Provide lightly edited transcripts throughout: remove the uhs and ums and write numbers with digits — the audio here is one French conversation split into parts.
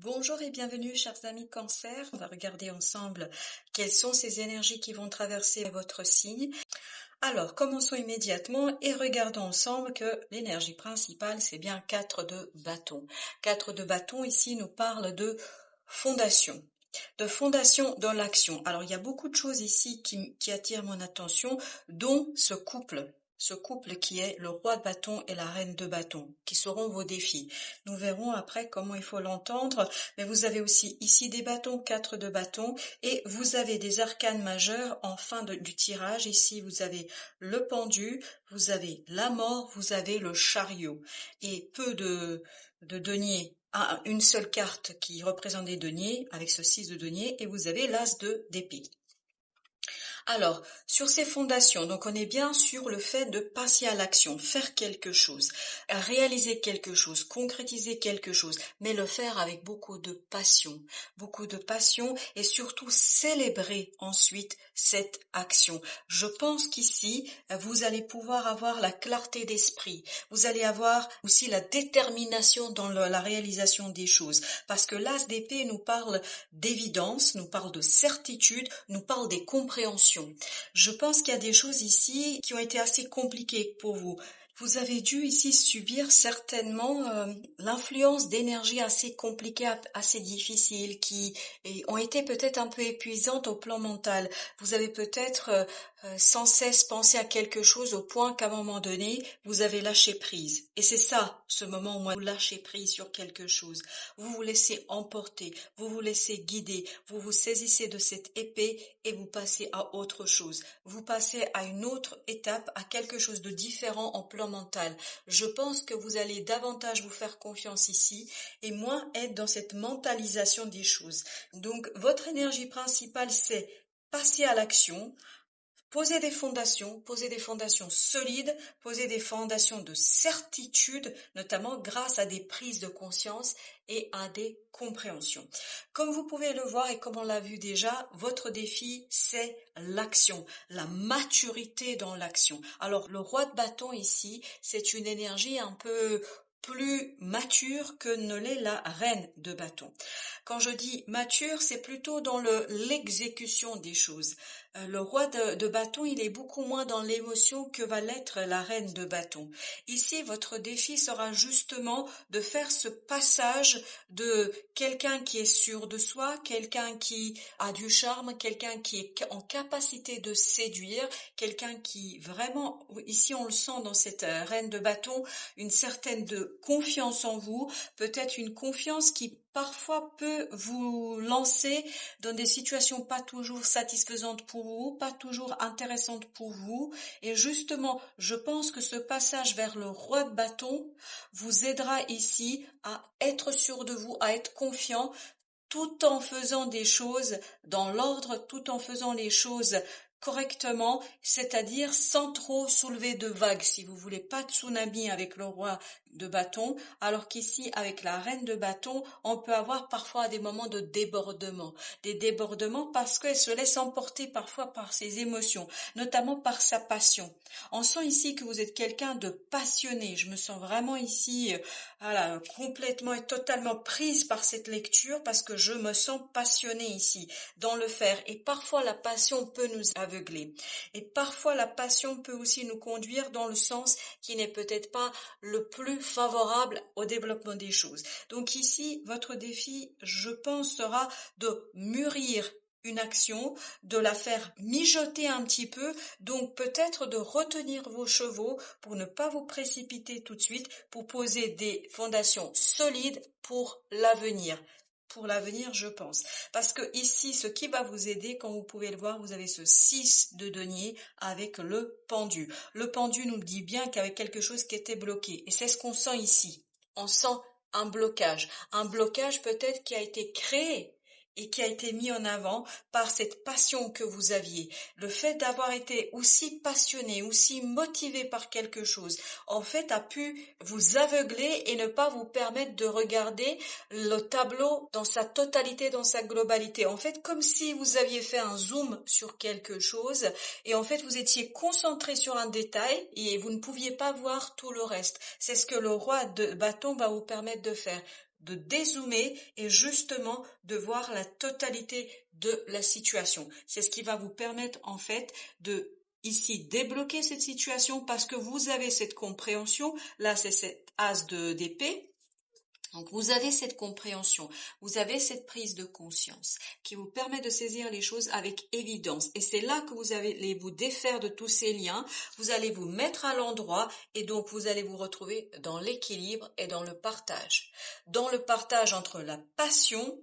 Bonjour et bienvenue, chers amis Cancer. On va regarder ensemble quelles sont ces énergies qui vont traverser votre signe. Alors, commençons immédiatement et regardons ensemble que l'énergie principale, c'est bien 4 de bâton. 4 de bâton, ici, nous parle de fondation. De fondation dans l'action. Alors, il y a beaucoup de choses ici qui attirent mon attention, dont ce couple. Ce couple qui est le roi de bâton et la reine de bâton, qui seront vos défis. Nous verrons après comment il faut l'entendre, mais vous avez aussi ici des bâtons, 4 de bâtons, et vous avez des arcanes majeurs en fin du tirage. Ici, vous avez le pendu, vous avez la mort, vous avez le chariot, et peu de deniers. Une seule carte qui représente des deniers, avec ce 6 de deniers, et vous avez l'as d'épée. Alors, sur ces fondations, donc on est bien sur le fait de passer à l'action, faire quelque chose, réaliser quelque chose, concrétiser quelque chose, mais le faire avec beaucoup de passion et surtout célébrer ensuite cette action. Je pense qu'ici, vous allez pouvoir avoir la clarté d'esprit, vous allez avoir aussi la détermination dans la réalisation des choses, parce que l'as d'épée nous parle d'évidence, nous parle de certitude, nous parle des compréhensions. Je pense qu'il y a des choses ici qui ont été assez compliquées pour vous. Vous avez dû ici subir certainement l'influence d'énergies assez compliquées, assez difficiles, qui ont été peut-être un peu épuisantes au plan mental. Vous avez peut-être sans cesse pensé à quelque chose au point qu'à un moment donné, vous avez lâché prise. Et c'est ça, ce moment où vous lâchez prise sur quelque chose. Vous vous laissez emporter, vous vous laissez guider, vous vous saisissez de cette épée et vous passez à autre chose. Vous passez à une autre étape, à quelque chose de différent en plan mental. Je pense que vous allez davantage vous faire confiance ici et moins être dans cette mentalisation des choses. Donc, votre énergie principale, c'est passer à l'action, poser des fondations solides, poser des fondations de certitude, notamment grâce à des prises de conscience et à des compréhensions. Comme vous pouvez le voir et comme on l'a vu déjà, votre défi, c'est l'action, la maturité dans l'action. Alors, le roi de bâton ici, c'est une énergie un peu plus mature que ne l'est la reine de bâton. Quand je dis mature, c'est plutôt dans l'exécution des choses. Le roi de bâton, il est beaucoup moins dans l'émotion que va l'être la reine de bâton. Ici, votre défi sera justement de faire ce passage de quelqu'un qui est sûr de soi, quelqu'un qui a du charme, quelqu'un qui est en capacité de séduire, quelqu'un qui vraiment, ici on le sent dans cette reine de bâton, une certaine de confiance en vous, peut-être une confiance qui parfois peut vous lancer dans des situations pas toujours satisfaisantes pour vous, pas toujours intéressantes pour vous. Et justement, je pense que ce passage vers le roi de bâton vous aidera ici à être sûr de vous, à être confiant, tout en faisant des choses dans l'ordre, tout en faisant les choses correctement, c'est-à-dire sans trop soulever de vagues, si vous voulez, pas de tsunami avec le roi de bâton, alors qu'ici, avec la reine de bâton, on peut avoir parfois des moments de débordement. Des débordements parce qu'elle se laisse emporter parfois par ses émotions, notamment par sa passion. On sent ici que vous êtes quelqu'un de passionné. Je me sens vraiment ici, voilà, complètement et totalement prise par cette lecture parce que je me sens passionnée ici dans le faire. Et parfois, la passion peut nous aveugler. Et parfois, la passion peut aussi nous conduire dans le sens qui n'est peut-être pas le plus favorable au développement des choses. Donc ici, votre défi, je pense, sera de mûrir une action, de la faire mijoter un petit peu, donc peut-être de retenir vos chevaux pour ne pas vous précipiter tout de suite, pour poser des fondations solides pour l'avenir. Pour l'avenir, je pense. Parce que ici, ce qui va vous aider, comme vous pouvez le voir, vous avez ce 6 de denier avec le pendu. Le pendu nous dit bien qu'avec quelque chose qui était bloqué. Et c'est ce qu'on sent ici. On sent un blocage peut-être qui a été créé et qui a été mis en avant par cette passion que vous aviez. Le fait d'avoir été aussi passionné, aussi motivé par quelque chose, en fait, a pu vous aveugler et ne pas vous permettre de regarder le tableau dans sa totalité, dans sa globalité. En fait, comme si vous aviez fait un zoom sur quelque chose et en fait, vous étiez concentré sur un détail et vous ne pouviez pas voir tout le reste. C'est ce que le roi de bâton va vous permettre de faire. de dézoomer et justement de voir la totalité de la situation. C'est ce qui va vous permettre en fait de ici débloquer cette situation parce que vous avez cette compréhension. Là, c'est cet as d'épée. Donc vous avez cette compréhension, vous avez cette prise de conscience qui vous permet de saisir les choses avec évidence. Et c'est là que vous allez vous défaire de tous ces liens, vous allez vous mettre à l'endroit et donc vous allez vous retrouver dans l'équilibre et dans le partage. Dans le partage entre la passion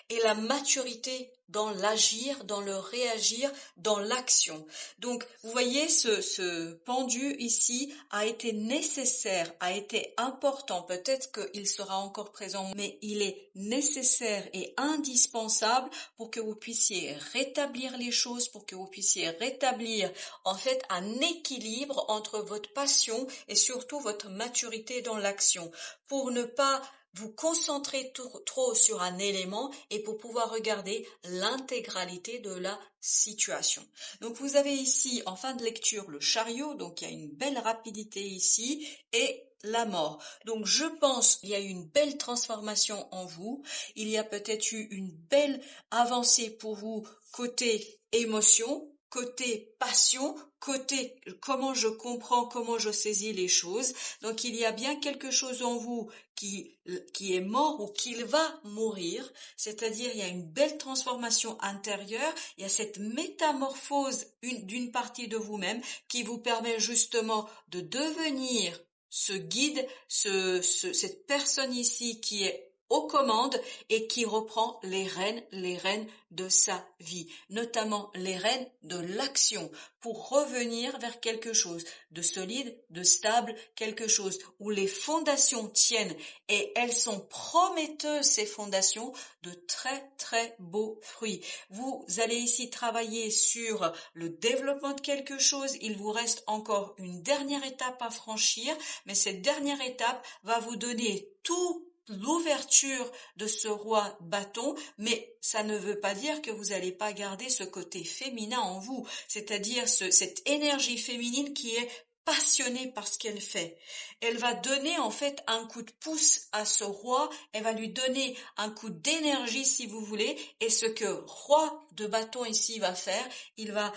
et la maturité dans l'agir, dans le réagir, dans l'action. Donc, vous voyez, ce pendu ici a été nécessaire, a été important. Peut-être qu'il sera encore présent, mais il est nécessaire et indispensable pour que vous puissiez rétablir les choses, pour que vous puissiez rétablir, en fait, un équilibre entre votre passion et surtout votre maturité dans l'action. Pour ne pas vous concentrez trop sur un élément et pour pouvoir regarder l'intégralité de la situation. Donc vous avez ici en fin de lecture le chariot, donc il y a une belle rapidité ici et la mort. Donc je pense qu'il y a eu une belle transformation en vous, il y a peut-être eu une belle avancée pour vous côté émotion, côté passion, côté comment je comprends, comment je saisis les choses. Donc il y a bien quelque chose en vous qui est mort ou qu'il va mourir, c'est-à-dire il y a une belle transformation intérieure, il y a cette métamorphose d'une partie de vous-même qui vous permet justement de devenir ce guide, cette personne ici qui est aux commandes et qui reprend les rênes de sa vie, notamment les rênes de l'action, pour revenir vers quelque chose de solide, de stable, quelque chose où les fondations tiennent et elles sont prometteuses, ces fondations, de très très beaux fruits. Vous allez ici travailler sur le développement de quelque chose, il vous reste encore une dernière étape à franchir, mais cette dernière étape va vous donner tout l'ouverture de ce roi bâton, mais ça ne veut pas dire que vous n'allez pas garder ce côté féminin en vous, c'est-à-dire cette énergie féminine qui est passionnée par ce qu'elle fait. Elle va donner en fait un coup de pouce à ce roi, elle va lui donner un coup d'énergie si vous voulez, et ce que roi de bâton ici va faire, il va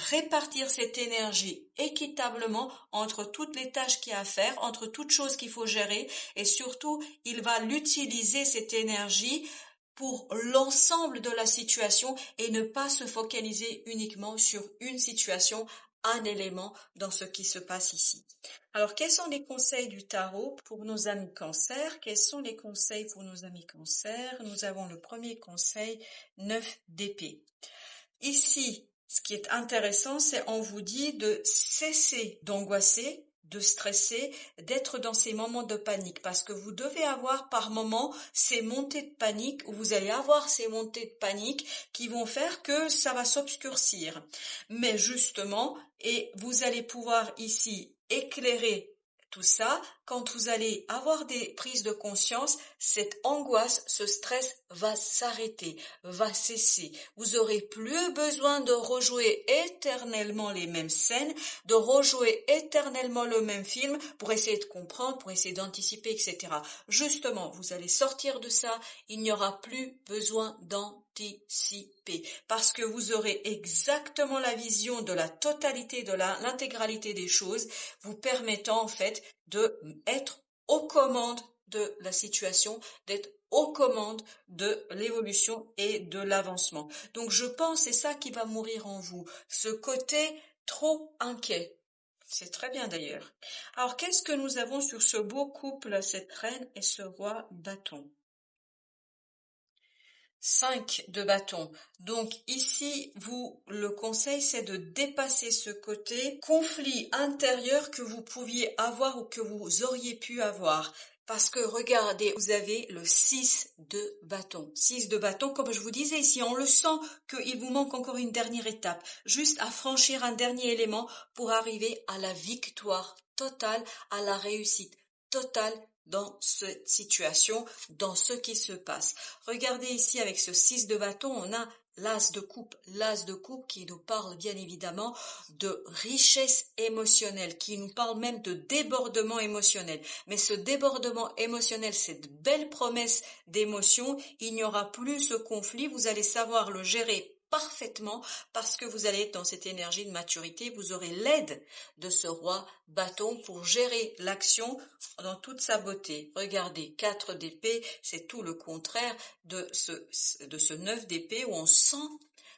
répartir cette énergie équitablement entre toutes les tâches qu'il y a à faire, entre toutes choses qu'il faut gérer, et surtout, il va l'utiliser cette énergie pour l'ensemble de la situation et ne pas se focaliser uniquement sur une situation, un élément dans ce qui se passe ici. Alors, quels sont les conseils du tarot pour nos amis cancer? Quels sont les conseils pour nos amis cancer? Nous avons le premier conseil, 9 d'épée. Ici, ce qui est intéressant, c'est on vous dit de cesser d'angoisser, de stresser, d'être dans ces moments de panique, parce que vous devez avoir par moments ces montées de panique, ou vous allez avoir ces montées de panique qui vont faire que ça va s'obscurcir. Mais justement, et vous allez pouvoir ici éclairer tout ça, quand vous allez avoir des prises de conscience, cette angoisse, ce stress va s'arrêter, va cesser. Vous aurez plus besoin de rejouer éternellement les mêmes scènes, de rejouer éternellement le même film pour essayer de comprendre, pour essayer d'anticiper, etc. Justement, vous allez sortir de ça, il n'y aura plus besoin d'anticiper parce que vous aurez exactement la vision de la totalité, de l'intégralité des choses, vous permettant en fait de être aux commandes de la situation, d'être aux commandes de l'évolution et de l'avancement. Donc je pense c'est ça qui va mourir en vous, ce côté trop inquiet. C'est très bien d'ailleurs. Alors qu'est-ce que nous avons sur ce beau couple, cette reine et ce roi bâton? 5 de bâton. Donc ici, le conseil, c'est de dépasser ce côté conflit intérieur que vous pouviez avoir ou que vous auriez pu avoir. Parce que regardez, vous avez le 6 de bâton. 6 de bâton, comme je vous disais ici, on le sent qu'il vous manque encore une dernière étape. Juste à franchir un dernier élément pour arriver à la victoire totale, à la réussite totale dans cette situation, dans ce qui se passe. Regardez ici avec ce 6 de bâton, on a l'as de coupe qui nous parle bien évidemment de richesse émotionnelle, qui nous parle même de débordement émotionnel. Mais ce débordement émotionnel, cette belle promesse d'émotion, il n'y aura plus ce conflit, vous allez savoir le gérer parfaitement parce que vous allez être dans cette énergie de maturité, vous aurez l'aide de ce roi bâton pour gérer l'action dans toute sa beauté. Regardez, 4 d'épée, c'est tout le contraire de ce 9 d'épée où on sent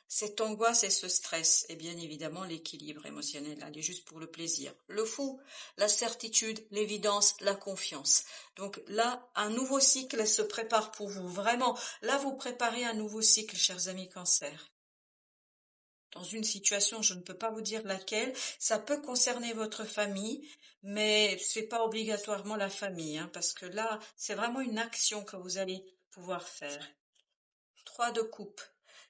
cette angoisse et ce stress. Et bien évidemment, l'équilibre émotionnel, elle est juste pour le plaisir. Le fou, la certitude, l'évidence, la confiance. Donc là, un nouveau cycle se prépare pour vous. Vraiment, là, vous préparez un nouveau cycle, chers amis Cancer. Dans une situation, je ne peux pas vous dire laquelle, ça peut concerner votre famille, mais c'est pas obligatoirement la famille, hein, parce que là, c'est vraiment une action que vous allez pouvoir faire. 3 de coupe,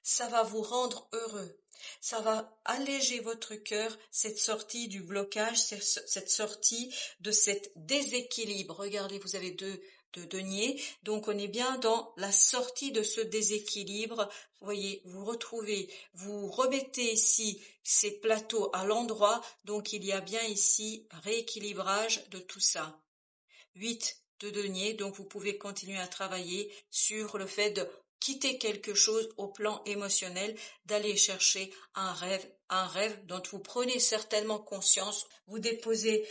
ça va vous rendre heureux, ça va alléger votre cœur, cette sortie du blocage, cette sortie de cet déséquilibre. Regardez, vous avez deux de denier, donc on est bien dans la sortie de ce déséquilibre. Vous voyez, vous remettez ici ces plateaux à l'endroit, donc il y a bien ici un rééquilibrage de tout ça. 8 de denier, donc vous pouvez continuer à travailler sur le fait de quitter quelque chose au plan émotionnel, d'aller chercher un rêve dont vous prenez certainement conscience, vous déposez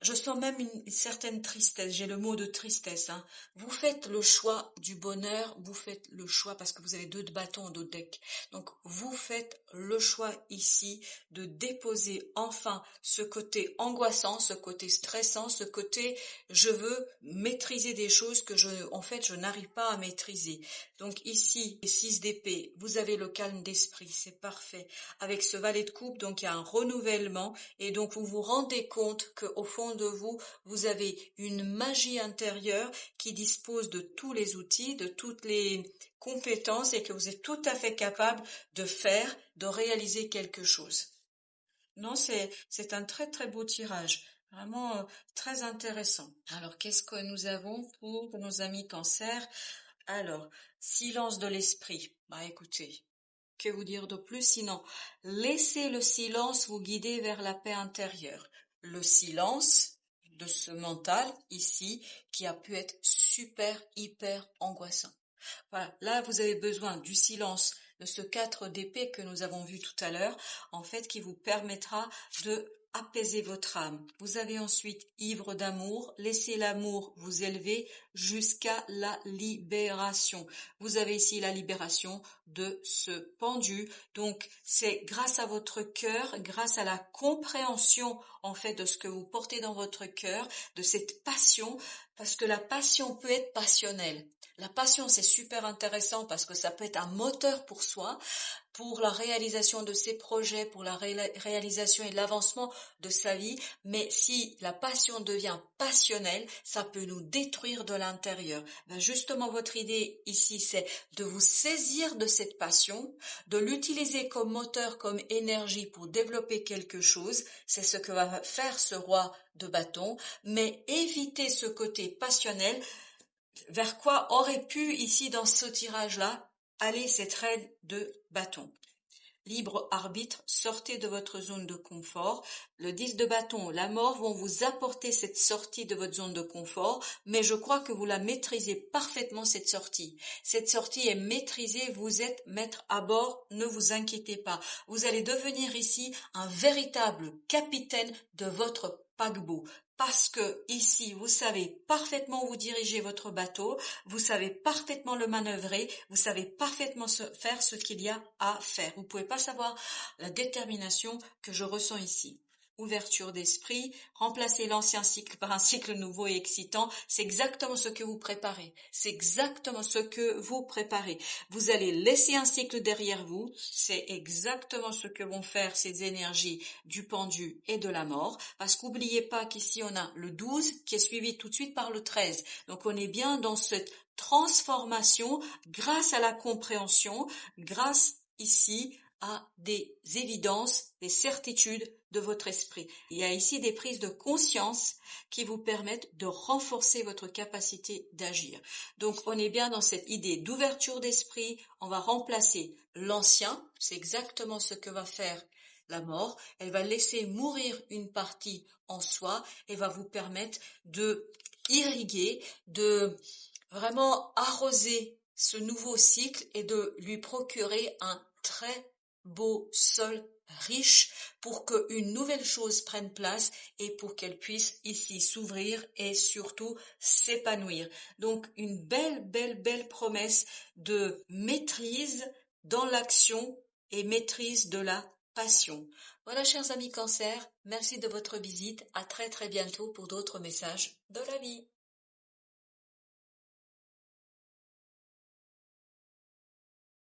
je sens même une certaine tristesse, j'ai le mot de tristesse, hein. Vous faites le choix du bonheur, vous faites le choix parce que vous avez 2 de bâton au deck. Donc vous faites le choix ici de déposer enfin ce côté angoissant, ce côté stressant, ce côté je veux maîtriser des choses que je n'arrive pas à maîtriser. Donc ici, 6 d'épée, vous avez le calme d'esprit, c'est parfait. Avec ce valet de coupe, donc il y a un renouvellement et donc vous vous rendez compte qu'au fond de vous, vous avez une magie intérieure qui dispose de tous les outils, de toutes les compétences et que vous êtes tout à fait capable de réaliser quelque chose. Non, c'est un très très beau tirage. Vraiment très intéressant. Alors, qu'est-ce que nous avons pour nos amis Cancer? Alors, silence de l'esprit. Bah écoutez, que vous dire de plus sinon laissez le silence vous guider vers la paix intérieure. Le silence de ce mental ici qui a pu être super, hyper angoissant. Voilà, là vous avez besoin du silence de ce 4 d'épée que nous avons vu tout à l'heure, en fait qui vous permettra de apaiser votre âme. Vous avez ensuite ivre d'amour, laissez l'amour vous élever jusqu'à la libération. Vous avez ici la libération de ce pendu. Donc c'est grâce à votre cœur, grâce à la compréhension en fait de ce que vous portez dans votre cœur, de cette passion, parce que la passion peut être passionnelle. La passion, c'est super intéressant parce que ça peut être un moteur pour soi, pour la réalisation de ses projets, pour la réalisation et l'avancement de sa vie. Mais si la passion devient passionnelle, ça peut nous détruire de l'intérieur. Ben justement, votre idée ici, c'est de vous saisir de cette passion, de l'utiliser comme moteur, comme énergie pour développer quelque chose. C'est ce que va faire ce roi de bâton. Mais éviter ce côté passionnel. Vers quoi aurait pu, ici, dans ce tirage-là, aller cette reine de bâton? Libre arbitre, sortez de votre zone de confort. Le 10 de bâton, la mort vont vous apporter cette sortie de votre zone de confort, mais je crois que vous la maîtrisez parfaitement cette sortie. Cette sortie est maîtrisée, vous êtes maître à bord, ne vous inquiétez pas. Vous allez devenir ici un véritable capitaine de votre paquebot. Parce que ici, vous savez parfaitement où vous dirigez votre bateau, vous savez parfaitement le manœuvrer, vous savez parfaitement faire ce qu'il y a à faire. Vous ne pouvez pas savoir la détermination que je ressens ici. Ouverture d'esprit, remplacer l'ancien cycle par un cycle nouveau et excitant, c'est exactement ce que vous préparez. C'est exactement ce que vous préparez. Vous allez laisser un cycle derrière vous, c'est exactement ce que vont faire ces énergies du pendu et de la mort, parce qu'oubliez pas qu'ici on a le 12 qui est suivi tout de suite par le 13. Donc on est bien dans cette transformation grâce à la compréhension, grâce ici à des évidences, des certitudes de votre esprit. Il y a ici des prises de conscience qui vous permettent de renforcer votre capacité d'agir. Donc on est bien dans cette idée d'ouverture d'esprit, on va remplacer l'ancien, c'est exactement ce que va faire la mort, elle va laisser mourir une partie en soi et va vous permettre de irriguer, de vraiment arroser ce nouveau cycle et de lui procurer un très beau sol riche pour qu'une nouvelle chose prenne place et pour qu'elle puisse ici s'ouvrir et surtout s'épanouir. Donc une belle promesse de maîtrise dans l'action et maîtrise de la passion. Voilà, chers amis Cancer, merci de votre visite. À très bientôt pour d'autres messages de la vie.